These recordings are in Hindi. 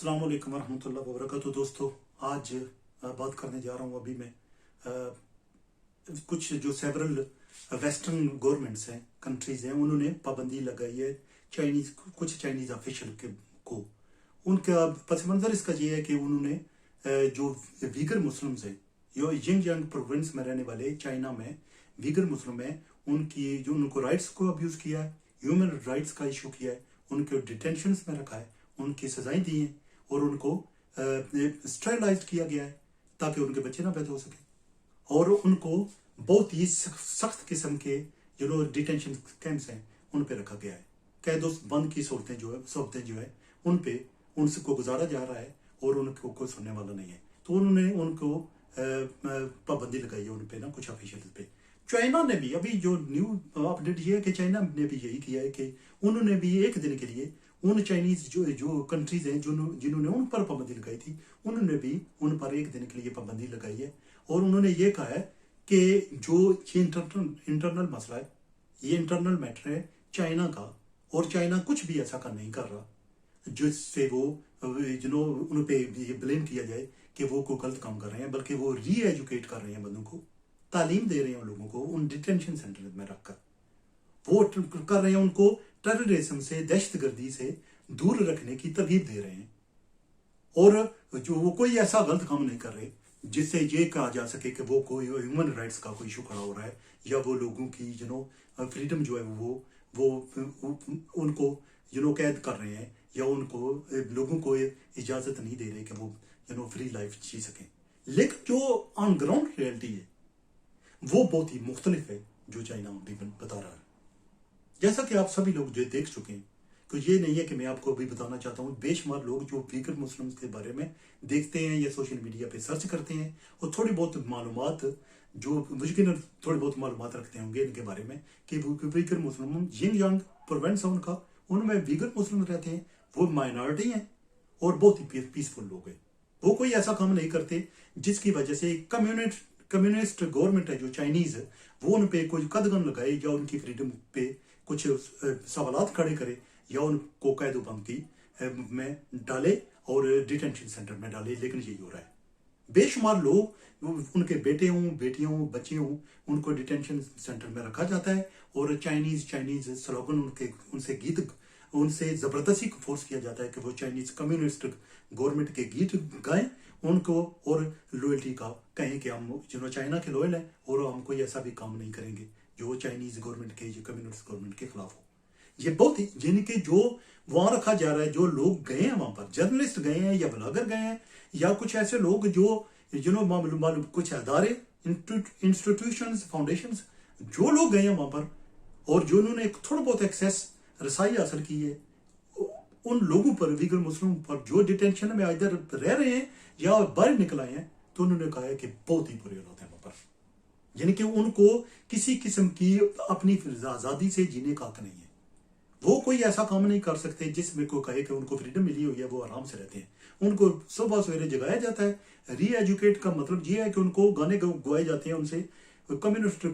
अस्सलाम वालेकुम रहमतुल्लाहि व बरकातुहू। दोस्तों, आज बात करने जा रहा हूँ अभी मैं कुछ जो सेवरल वेस्टर्न गवर्नमेंट्स हैं, कंट्रीज हैं, उन्होंने पाबंदी लगाई है कुछ चाइनीज ऑफिशियल के को। उनका पस मंज़र इसका ये है कि उन्होंने जो वीगर मुस्लिम्स हैं, जो जिनजियांग प्रोविंस में रहने वाले चाइना में वीगर मुस्लिम हैं, उनकी जो उनको राइट्स को अब्यूज़ किया है, ह्यूमन राइट्स का इशू किया है, उनको डिटेंशंस में रखा है, उनकी सजाएं दी हैं और उनको स्टेरिलाइज किया गया है ताकि उनके बच्चे ना पैदा हो सके। और उनको बहुत ही सख्त किस्म के जो डिटेंशन कैंप्स हैं उन पे रखा गया है। कैद बंद की सहूलतें जो है उन पे उनको गुजारा जा रहा है और उनको कोई सुनने वाला नहीं है। तो उन्होंने उनको पाबंदी लगाई है उन पे ना, कुछ ऑफिशियल पे। चाइना ने भी अभी जो न्यू अपडेट ये है कि चाइना ने भी यही किया है कि उन्होंने भी एक दिन के लिए उन चाइनीज जो कंट्रीज हैं जिन्होंने उन पर पाबंदी लगाई थी, उन्होंने भी उन पर एक दिन के लिए पाबंदी लगाई है। और उन्होंने ये कहा है कि जो ये इंटरनल मसला है, ये इंटरनल मैटर है चाइना का, और चाइना कुछ भी ऐसा कर नहीं कर रहा जिससे वो उन पे ये ब्लेम किया जाए कि वो कोई गलत काम कर रहे हैं, बल्कि वो री एजुकेट कर रहे हैं बंदों को, तालीम दे रहे हैं उन लोगों को उन डिटेंशन सेंटर में रखकर। वो कर रहे हैं उनको टेररिज्म से, दहशतगर्दी से दूर रखने की तरगीब दे रहे हैं। और जो वो कोई ऐसा गलत काम नहीं कर रहे जिससे ये कहा जा सके कि वो कोई ह्यूमन राइट्स का कोई इशू खड़ा हो रहा है, या वो लोगों की फ्रीडम जो है वो उनको कैद कर रहे हैं, या उनको लोगों को इजाजत नहीं दे रहे कि वो फ्री लाइफ जी सकें। लेकिन जो ऑन ग्राउंड रियलिटी है वो बहुत ही मुख्तलिफ है जो चाइना अभी बता रहा है। जैसा कि आप सभी लोग जो देख चुके हैं, तो ये नहीं है कि मैं आपको अभी बताना चाहता हूँ। बेशुमार लोग जो वीगर मुस्लिम्स के बारे में देखते हैं या सोशल मीडिया पे सर्च करते हैं और थोड़ी बहुत मालूमात जो मुश्किल थोड़ी बहुत मालूमात रखते होंगे इनके बारे में कि वीगर मुस्लिम जिनजियांग प्रोविंस है उनका, उनमें वीगर मुस्लिम रहते हैं, वो माइनॉरिटी हैं और बहुत ही पीसफुल लोग हैं। वो कोई ऐसा काम नहीं करते जिसकी वजह से कम्युनिस्ट गवर्नमेंट है जो चाइनीज है वो उन पे कोई कदगन लगाए या उनकी फ्रीडम पे कुछ सवालात खड़े करे या उनको कैदोबंदी में डाले और डिटेंशन सेंटर में डाले। लेकिन यही हो रहा है। बेशुमार लोग, उनके बेटे हों, बेटियां हों, बच्चे हों, उनको डिटेंशन सेंटर में रखा जाता है और चाइनीज स्लोगन उनसे गीत उनसे जबरदस्ती फोर्स किया जाता है कि वो चाइनीज कम्युनिस्ट गवर्नमेंट के गीत गाएं उनको और लॉयल्टी का कहें कि हम चाइना के लॉयल हैं और हम कोई ऐसा भी काम नहीं करेंगे जो चाइनीज गवर्नमेंट के, जो कम्युनिस्ट गवर्नमेंट के खिलाफ हो। ये बहुत ही जिनके जो वहां रखा जा रहा है, जो लोग गए हैं वहां पर, जर्नलिस्ट गए हैं या ब्लॉगर गए हैं या कुछ ऐसे लोग जो मालूम कुछ अदारे, इंस्टीट्यूशंस, फाउंडेशंस, जो लोग गए हैं वहां पर और जो उन्होंने थोड़ा बहुत एक्सेस रसाई हासिल की है, उन लोगों पर, वीगर मुस्लिम पर जो डिटेंशन में इधर रह रहे हैं या बाहर निकल आए हैं, तो उन्होंने कहा है कि बहुत ही बुरे हालात हैं वहां पर, यानी कि उनको किसी किस्म की अपनी आजादी से जीने का हक नहीं है। वो कोई ऐसा काम नहीं कर सकते जिसमें कोई कहे कि उनको फ्रीडम मिली हुई है, वो आराम से रहते हैं। उनको सुबह सवेरे जगाया जाता है। री एजुकेट का मतलब ये है कि उनको गाने गवाए जाते हैं उनसे कम्युनिस्ट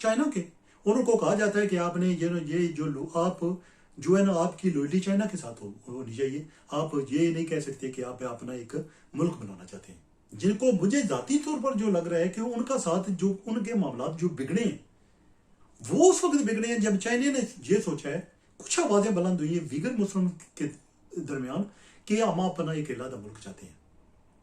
चाइना के, और उनको कहा जाता है कि आपने ये जो आप जो है ना, आपकी लॉयल्टी चाइना के साथ होनी चाहिए। आप ये नहीं कह सकते कि आप अपना एक मुल्क बनाना चाहते हैं। जिनको मुझे जाती तौर पर जो लग रहा है कि उनका साथ जो उनके मामला जो बिगड़े हैं वो उस वक्त बिगड़े हैं जब चाइना ने ये सोचा है, कुछ आवाजें बुलंद हुई है वीगर मुस्लिम के दरमियान कि हम अपना एक अलग मुल्क चाहते हैं।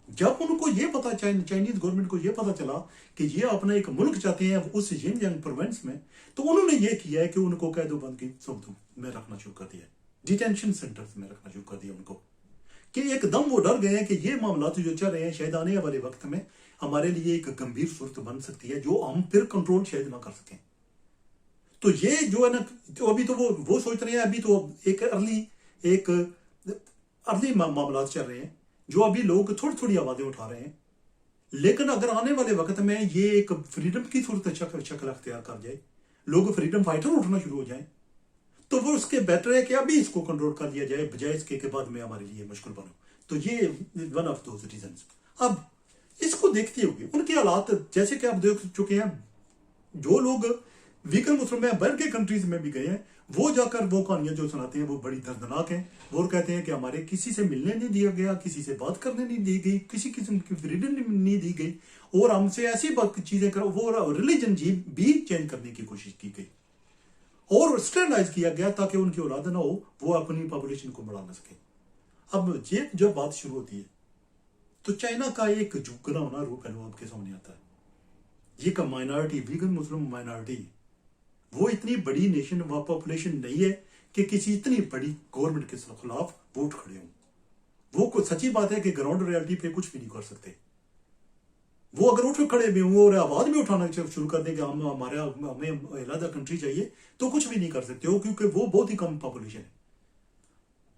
जब उनको ये पता, चाइनीज गवर्नमेंट को ये पता चला कि ये अपना एक मुल्क चाहते हैं उस जिनजियांग प्रोविंस में, तो उन्होंने ये किया है कि उनको कैदोबंद की सुबतों में रखना शुरू कर दिया, डिटेंशन सेंटर्स में रखना शुरू कर दिया उनको, कि एकदम वो डर गए हैं कि ये मामला जो चल रहे हैं शायद आने वाले वक्त में हमारे लिए एक गंभीर सूरत बन सकती है जो हम फिर कंट्रोल शायद ना कर सकें। तो ये जो है ना, तो अभी तो वो सोच रहे हैं, अभी तो एक अर्ली मामला चल रहे हैं जो अभी लोग थोड़ी थोड़ी आवाजें उठा रहे हैं। लेकिन अगर आने वाले वक्त में ये एक फ्रीडम की सूरत शक्ल अख्तियार कर जाए, लोग फ्रीडम फाइटर उठना शुरू हो जाए, तो वो उसके बेटर है कि अभी इसको कंट्रोल कर लिया जाए बजाय इसके के बाद में हमारे लिए मुश्किल बनो। तो ये वन ऑफ दोज रीजंस। अब इसको देखते हुए उनके हालात जैसे कि आप देख चुके हैं, जो लोग वीकर मुस्लिम में बाहर के कंट्रीज में भी गए हैं, वो जाकर वो कहानियां जो सुनाते हैं वो बड़ी दर्दनाक हैं। वो कहते हैं कि हमारे किसी से मिलने नहीं दिया गया, किसी से बात करने नहीं दी गई, किसी किस्म की फ्रीडम नहीं दी गई, और हमसे ऐसी चीजें कर, वो रिलीजन भी चेंज करने की कोशिश की गई और स्टरलाइज किया गया ताकि उनकी औलाद ना हो, वो अपनी पॉपुलेशन को बढ़ा ना सके। अब ये जब बात शुरू होती है तो चाइना का एक झुकना होना रूप है वो आपके सामने आता है। ये का माइनॉरिटी, वीगन मुस्लिम माइनॉरिटी, वो इतनी बड़ी नेशन व पॉपुलेशन नहीं है कि किसी इतनी बड़ी गवर्नमेंट के खिलाफ वोट खड़े हों। वो सच्ची बात है कि ग्राउंड रियलिटी पे कुछ भी नहीं कर सकते। वो अगर उठ खड़े भी हों और आवाज भी उठाना शुरू कर दें कि हमें अलग कंट्री चाहिए, तो कुछ भी नहीं कर सकते हो, क्योंकि वो बहुत ही कम पॉपुलेशन है।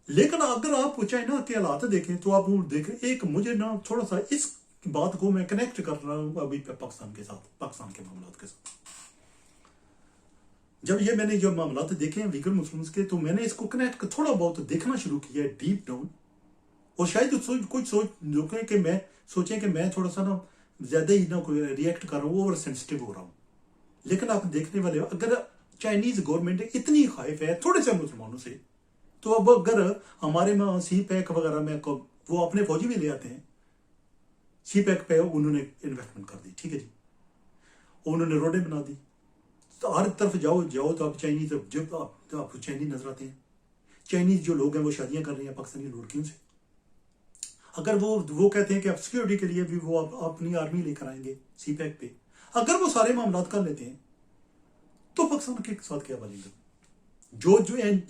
लेकिन अगर आप चाइना के हालात देखें तो आप देखें, एक मुझे ना थोड़ा सा इस बात को मैं कनेक्ट कर रहा हूं अभी पाकिस्तान के साथ, पाकिस्तान के मामलों के साथ। जब ये मैंने जो मामला देखे हैं वीगर मुस्लिम्स के, तो मैंने इसको कनेक्ट थोड़ा बहुत देखना शुरू किया है डीप डाउन, और शायद कुछ सोचें कि मैं थोड़ा सा ना ज्यादा ही ना रिएक्ट कर रहा हूँ, ओवर सेंसिटिव हो रहा हूँ। लेकिन आप देखने वाले, अगर चाइनीज गवर्नमेंट इतनी खौफ है थोड़े से मुसलमानों से, तो अब अगर हमारे में सी पैक वगैरह में वो अपने फौजी भी ले आते हैं, सी पैक पे उन्होंने इन्वेस्टमेंट कर दी, ठीक है जी, उन्होंने रोडें बना दी, तो हर तरफ जाओ तो आप चाइनीज, जब आपको चाइनीज नजर आते हैं। चाइनीज जो लोग हैं वो शादियां कर रहे हैं पाकिस्तानी लड़कियों से। अगर वो कहते हैं कि आप सिक्योरिटी के लिए भी वो अपनी आर्मी लेकर आएंगे सी पैक पे, अगर वो सारे मामला कर लेते हैं तो पाकिस्तान के साथ क्या बनेगा? जो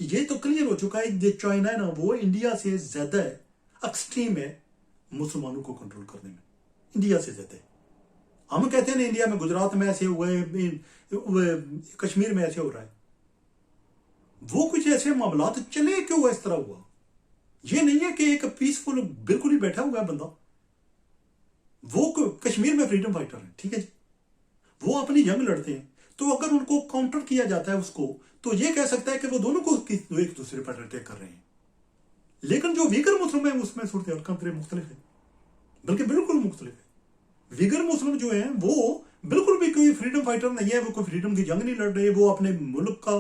ये तो क्लियर हो चुका है, जो चाइना है ना वो इंडिया से ज्यादा है, एक्सट्रीम है मुसलमानों को कंट्रोल करने में, इंडिया से ज्यादा है। हम कहते हैं ना इंडिया में गुजरात में ऐसे हुए, कश्मीर में ऐसे हो रहा है, वो कुछ ऐसे मामला चले क्यों इस तरह हुआ? ये नहीं है कि एक पीसफुल बिल्कुल ही बैठा हुआ है बंदा, वो कश्मीर में फ्रीडम फाइटर है, ठीक है जी, वो अपनी जंग लड़ते हैं, तो अगर उनको काउंटर किया जाता है उसको, तो ये कह सकता है कि वो दोनों को एक दूसरे पर अटैक कर रहे हैं। लेकिन जो वीगर मुस्लिम है उसमें सूरत हाल मुख्तलिफ है, बल्कि बिल्कुल मुख्तलिफ है। वीगर मुस्लिम जो है वो बिल्कुल भी कोई फ्रीडम फाइटर नहीं है, वो कोई फ्रीडम की जंग नहीं लड़ रहे, वो अपने मुल्क का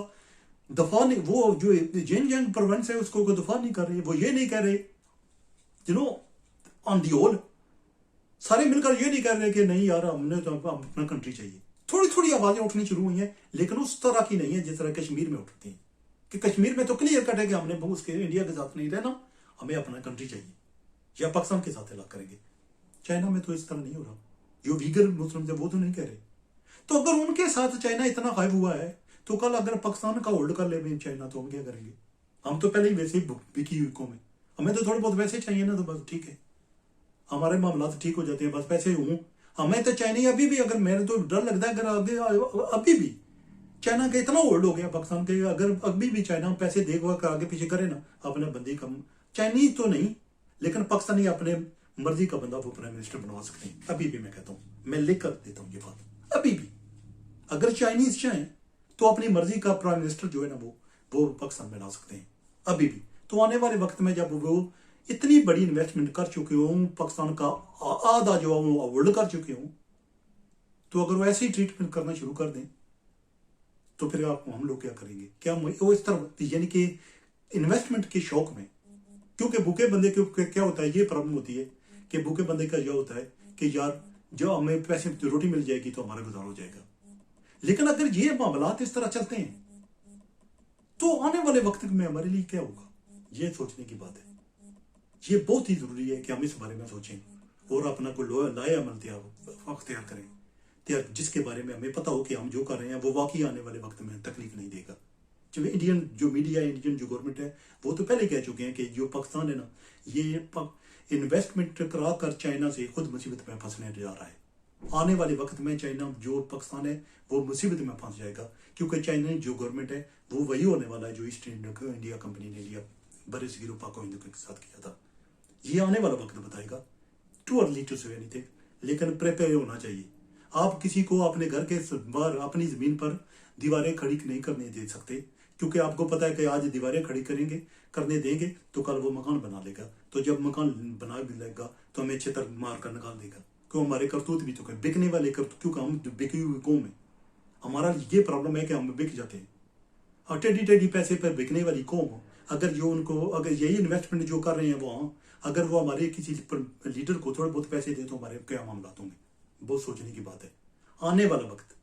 दफा नहीं, वो जो जिनजियांग प्रोविंस है उसको कोई दफा नहीं कर रहे, वो ये नहीं कह रहे, ऑन दी होल सारे मिलकर ये नहीं कह रहे कि नहीं यार हमने तो अपना कंट्री चाहिए। थोड़ी थोड़ी आवाजें उठनी शुरू हुई हैं, लेकिन उस तरह की नहीं है जिस तरह कश्मीर में उठती हैं, कि कश्मीर में तो क्लियर कट है कि हमने उसके इंडिया के साथ नहीं रहना, हमें अपना कंट्री चाहिए या पाकिस्तान के साथ अलग करेंगे। चाइना में तो इस तरह नहीं हो रहा, जो वीगर मुस्लिम थे वो तो नहीं कह रहे। तो अगर उनके साथ चाइना इतना खाइब हुआ है, तो कल अगर पाकिस्तान का होल्ड कर ले चाइना, तो हम क्या करेंगे? हम तो पहले ही वैसे ही बिकी हुई कौम है, हमें तो थोड़े बहुत पैसे चाहिए ना, तो बस ठीक है, हमारे मामला तो ठीक हो जाते हैं, बस पैसे हूं हमें तो चाइना अभी भी, अगर मेरे तो डर लगता है अगर आगे अभी भी चाइना का इतना होल्ड हो गया पाकिस्तान के, अगर अभी भी चाइना पैसे देगा कर आगे पीछे करे ना अपने बंदी कम, चाइनीज तो नहीं लेकिन पाकिस्तानी अपने मर्जी का बंदा वो प्राइम मिनिस्टर बनवा सकते हैं। अभी भी मैं कहता हूं, मैं लिख कर देता हूं ये बात, अभी भी अगर चाइनीज चाहें तो अपनी मर्जी का प्राइम मिनिस्टर जो है ना वो पाकिस्तान में ला सकते हैं अभी भी। तो आने वाले वक्त में जब वो इतनी बड़ी इन्वेस्टमेंट कर चुके हूं, पाकिस्तान का आधा जो वो होल्ड कर चुके हूं, तो अगर वो ऐसी ट्रीटमेंट करना शुरू कर दें तो फिर हम लोग क्या करेंगे? क्या वो इस तरह, यानी कि इन्वेस्टमेंट के शौक में, क्योंकि भूखे बंदे के क्या होता है, ये प्रॉब्लम होती है कि भूखे बंदे का यह होता है कि यार जो हमें पैसे रोटी मिल जाएगी तो हमारा गुजारा हो जाएगा। लेकिन अगर ये मामला इस तरह चलते हैं तो आने वाले वक्त में हमारे लिए क्या होगा, ये सोचने की बात है। ये बहुत ही जरूरी है कि हम इस बारे में सोचें और अपना कोई नया अमल अख्तियार करें, जिसके बारे में हमें पता हो कि हम जो कर रहे हैं वो वाकई आने वाले वक्त में तकलीफ नहीं देगा। जो इंडियन जो मीडिया, इंडियन जो गवर्नमेंट है, वो तो पहले कह चुके हैं कि जो पाकिस्तान है ना, ये इन्वेस्टमेंट करा कर चाइना से खुद मुसीबत में फंसने जा रहा है। आने वाले वक्त में चाइना जो पाकिस्तान है वो मुसीबत में फंस जाएगा, क्योंकि चाइना जो गवर्नमेंट है वो वही होने वाला है जो ईस्ट इंडिया कंपनी ने लिया बड़े सिरो पाको हिंदू के साथ किया था। ये आने वाला वक्त बताएगा, too early to say anything, लेकिन प्रिपेयर होना चाहिए। आप किसी को अपने घर के बाहर अपनी जमीन पर दीवारें खड़ी नहीं करने दे सकते, क्योंकि आपको पता है कि आज दीवारें खड़ी करने देंगे तो कल वो मकान बना लेगा, तो जब मकान बना भी लेगा तो हमें छितर मार कर निकाल देगा, क्यों? हमारे करतूत भी तो बिकने वाले करतूत, क्योंकि हम बिकी हुई कौम है। हमारा ये प्रॉब्लम है कि हम बिक जाते हैं। और टेढ़ी टेढ़ी पैसे पर बिकने वाली कौम, अगर जो उनको अगर यही इन्वेस्टमेंट जो कर रहे हैं वहाँ, अगर वो हमारे किसी लीडर को थोड़े बहुत पैसे दे तो हमारे क्या मामला होंगे। बहुत सोचने की बात है। आने वाला वक्त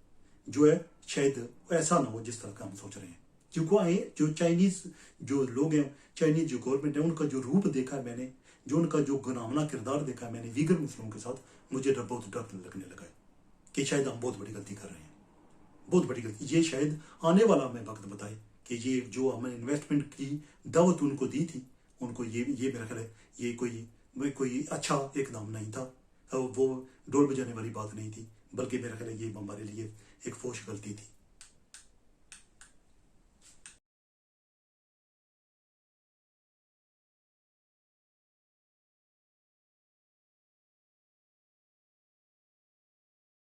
जो है शायद ऐसा ना हो जिस तरह का हम सोच रहे हैं। जो चाइनीज जो लोग हैं, चाइनीज जो गवर्नमेंट है, उनका जो रूप देखा मैंने, जो उनका जो गुलामना किरदार देखा मैंने वीगर मुस्लिमों के साथ, मुझे बहुत डर लगने लगा है कि शायद हम बहुत बड़ी गलती कर रहे हैं। बहुत बड़ी गलती ये शायद आने वाला हमें वक्त बताए कि ये जो हमने इन्वेस्टमेंट की दावत उनको दी थी, उनको ये मेरा ख्याल है ये कोई अच्छा एकदम नहीं था। वो ढोल बजाने वाली बात नहीं थी, बल्कि मेरा ख्याल है ये हमारे लिए एक फोश गलती थी।